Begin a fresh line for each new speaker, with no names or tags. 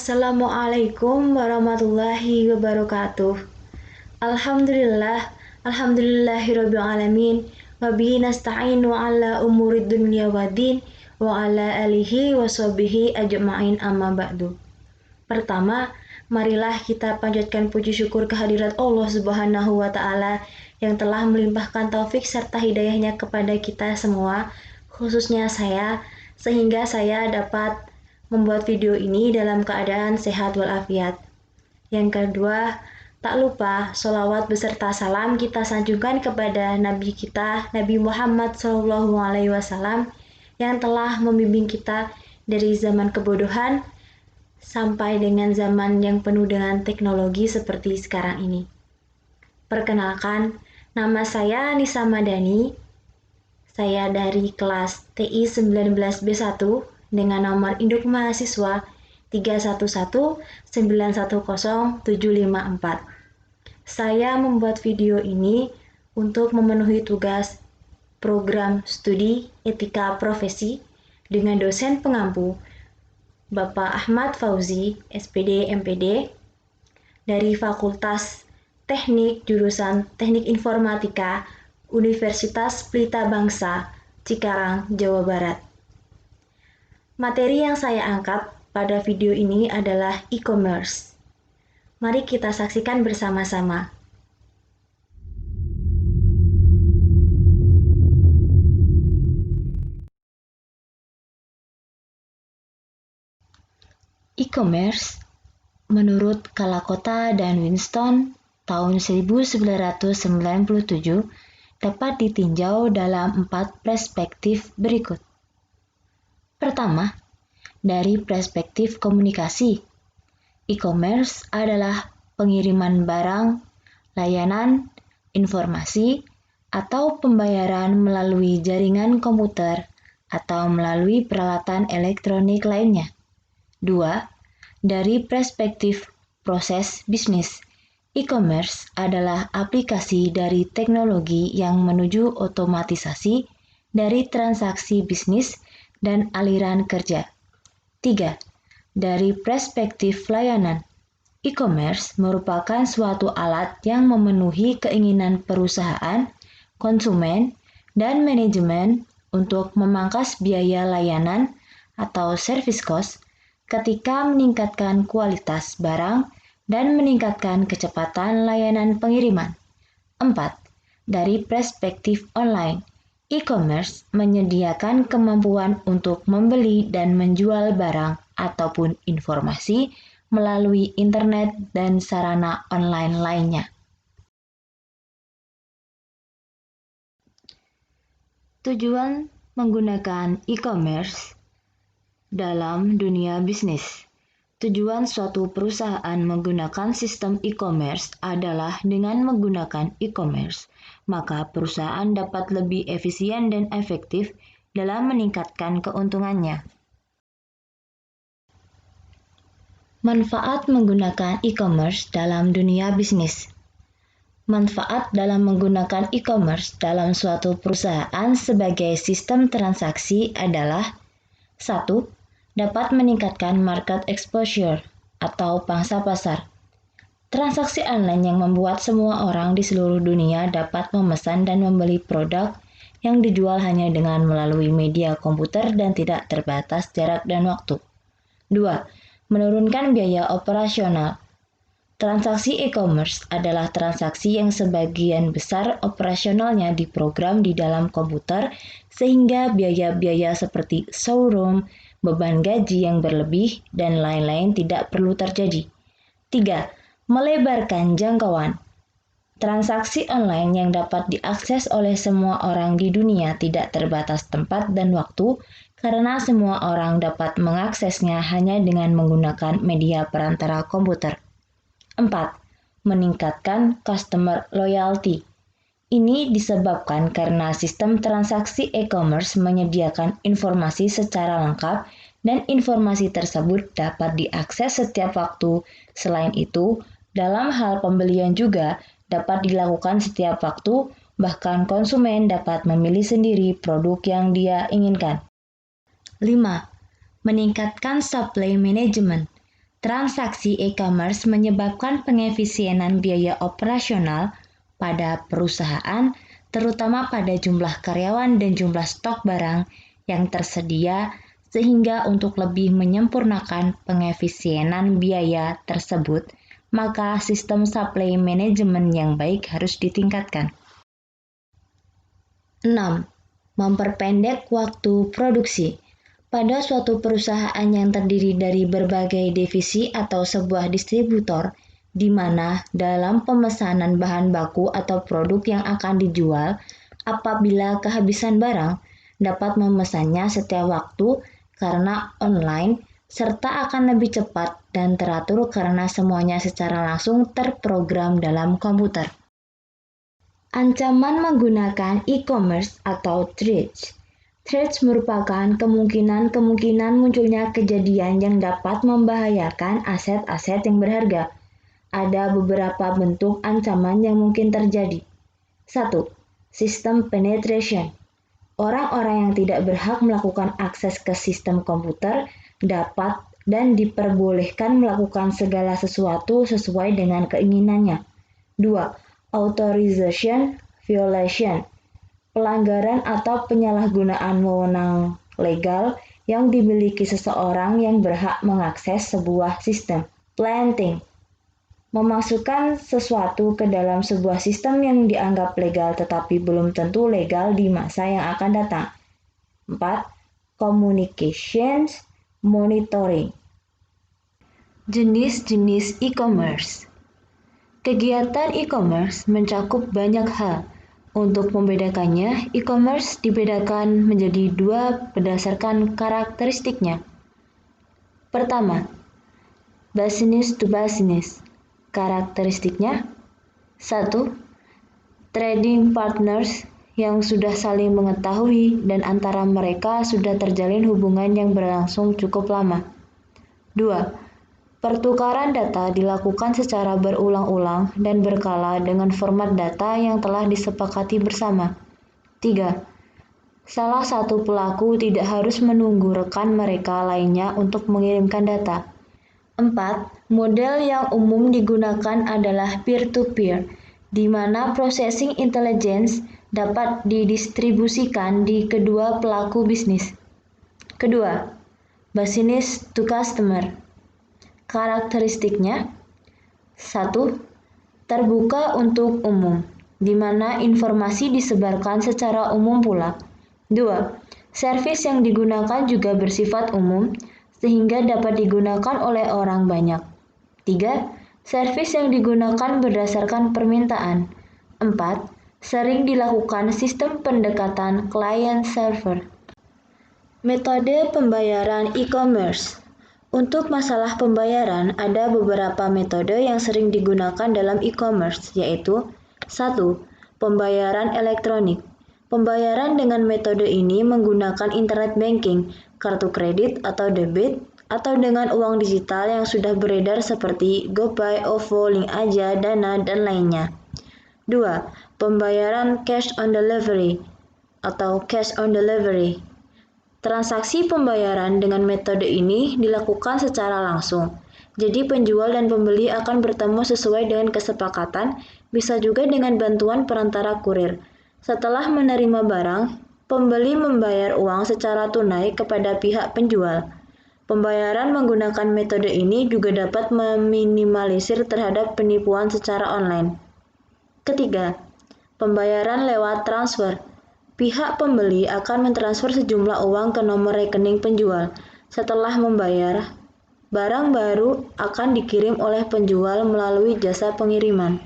Assalamualaikum warahmatullahi wabarakatuh. Alhamdulillahirabbil alamin. Wa bihi nasta'inu ala umurid dunya waddin wa ala alihi wa sahbihi ajma'in amma ba'du. Pertama, marilah kita panjatkan puji syukur kehadirat Allah Subhanahu wa taala yang telah melimpahkan taufik serta hidayahnya kepada kita semua, khususnya saya, sehingga saya dapat membuat video ini dalam keadaan sehat walafiat. Yang kedua, tak lupa sholawat beserta salam kita sanjungkan kepada Nabi kita, Nabi Muhammad SAW, yang telah membimbing kita dari zaman kebodohan sampai dengan zaman yang penuh dengan teknologi seperti sekarang ini. Perkenalkan, nama saya Nisa Madani. Saya dari kelas TI 19B1 dengan nomor induk mahasiswa 311910754. Saya membuat video ini untuk memenuhi tugas program studi etika profesi dengan dosen pengampu Bapak Ahmad Fauzi, SPD MPD, dari Fakultas Teknik jurusan Teknik Informatika Universitas Pelita Bangsa, Cikarang, Jawa Barat. Materi yang saya angkat pada video ini adalah e-commerce. Mari kita saksikan bersama-sama. E-commerce menurut Kalakota dan Winston tahun 1997 dapat ditinjau dalam 4 perspektif berikut. Pertama, dari perspektif komunikasi, e-commerce adalah pengiriman barang, layanan, informasi, atau pembayaran melalui jaringan komputer atau melalui peralatan elektronik lainnya. 2. Dari perspektif proses bisnis, e-commerce adalah aplikasi dari teknologi yang menuju otomatisasi dari transaksi bisnis dan aliran kerja. 3. Dari perspektif layanan, e-commerce merupakan suatu alat yang memenuhi keinginan perusahaan, konsumen, dan manajemen untuk memangkas biaya layanan atau service cost ketika meningkatkan kualitas barang dan meningkatkan kecepatan layanan pengiriman. 4. Dari perspektif online, e-commerce menyediakan kemampuan untuk membeli dan menjual barang ataupun informasi melalui internet dan sarana online lainnya. Tujuan menggunakan e-commerce dalam dunia bisnis. Tujuan suatu perusahaan menggunakan sistem e-commerce adalah dengan menggunakan e-commerce, maka perusahaan dapat lebih efisien dan efektif dalam meningkatkan keuntungannya. Manfaat menggunakan e-commerce dalam dunia bisnis. Manfaat dalam menggunakan e-commerce dalam suatu perusahaan sebagai sistem transaksi adalah 1. Dapat meningkatkan market exposure atau pangsa pasar. Transaksi online yang membuat semua orang di seluruh dunia dapat memesan dan membeli produk yang dijual hanya dengan melalui media komputer dan tidak terbatas jarak dan waktu. 2. Menurunkan biaya operasional. Transaksi e-commerce adalah transaksi yang sebagian besar operasionalnya diprogram di dalam komputer sehingga biaya-biaya seperti showroom, beban gaji yang berlebih, dan lain-lain tidak perlu terjadi. 3. Melebarkan jangkauan. Transaksi online yang dapat diakses oleh semua orang di dunia tidak terbatas tempat dan waktu karena semua orang dapat mengaksesnya hanya dengan menggunakan media perantara komputer. 4. Meningkatkan customer loyalty. Ini disebabkan karena sistem transaksi e-commerce menyediakan informasi secara lengkap dan informasi tersebut dapat diakses setiap waktu. Selain itu, dalam hal pembelian juga dapat dilakukan setiap waktu, bahkan konsumen dapat memilih sendiri produk yang dia inginkan. 5. Meningkatkan supply management. Transaksi e-commerce menyebabkan pengefisienan biaya operasional pada perusahaan, terutama pada jumlah karyawan dan jumlah stok barang yang tersedia, sehingga untuk lebih menyempurnakan pengefisienan biaya tersebut, maka sistem supply management yang baik harus ditingkatkan. 6. Memperpendek waktu produksi. Pada suatu perusahaan yang terdiri dari berbagai divisi atau sebuah distributor, di mana dalam pemesanan bahan baku atau produk yang akan dijual, apabila kehabisan barang, dapat memesannya setiap waktu karena online, serta akan lebih cepat dan teratur karena semuanya secara langsung terprogram dalam komputer. Ancaman menggunakan e-commerce atau threats. Threats merupakan kemungkinan munculnya kejadian yang dapat membahayakan aset-aset yang berharga. Ada beberapa bentuk ancaman yang mungkin terjadi. 1. Sistem penetration. Orang-orang yang tidak berhak melakukan akses ke sistem komputer dapat dan diperbolehkan melakukan segala sesuatu sesuai dengan keinginannya. 2. Authorization violation. Pelanggaran atau penyalahgunaan wewenang legal yang dimiliki seseorang yang berhak mengakses sebuah sistem. Planting. Memasukkan sesuatu ke dalam sebuah sistem yang dianggap legal tetapi belum tentu legal di masa yang akan datang. 4. Communications monitoring. Jenis-jenis e-commerce. Kegiatan e-commerce mencakup banyak hal. Untuk membedakannya, e-commerce dibedakan menjadi dua berdasarkan karakteristiknya. Pertama, business to business. Karakteristiknya 1. Trading partners yang sudah saling mengetahui dan antara mereka sudah terjalin hubungan yang berlangsung cukup lama. 2. Pertukaran data dilakukan secara berulang-ulang dan berkala dengan format data yang telah disepakati bersama. 3. Salah satu pelaku tidak harus menunggu rekan mereka lainnya untuk mengirimkan data. 4. Model yang umum digunakan adalah peer-to-peer, di mana processing intelligence dapat didistribusikan di kedua pelaku bisnis. Kedua, business to customer. Karakteristiknya 1. Terbuka untuk umum, di mana informasi disebarkan secara umum pula. 2. Servis yang digunakan juga bersifat umum, sehingga dapat digunakan oleh orang banyak. 3. Servis yang digunakan berdasarkan permintaan. 4. Sering dilakukan sistem pendekatan client-server. Metode pembayaran e-commerce. Untuk masalah pembayaran, ada beberapa metode yang sering digunakan dalam e-commerce, yaitu 1. Pembayaran elektronik. Pembayaran dengan metode ini menggunakan internet banking, kartu kredit atau debit, atau dengan uang digital yang sudah beredar seperti GoPay, OVO, Link Aja, Dana, dan lainnya. 2. Pembayaran cash on delivery atau cash on delivery. Transaksi pembayaran dengan metode ini dilakukan secara langsung. Jadi penjual dan pembeli akan bertemu sesuai dengan kesepakatan, bisa juga dengan bantuan perantara kurir. Setelah menerima barang, pembeli membayar uang secara tunai kepada pihak penjual. Pembayaran menggunakan metode ini juga dapat meminimalisir terhadap penipuan secara online. Ketiga, pembayaran lewat transfer. Pihak pembeli akan mentransfer sejumlah uang ke nomor rekening penjual. Setelah membayar, barang baru akan dikirim oleh penjual melalui jasa pengiriman.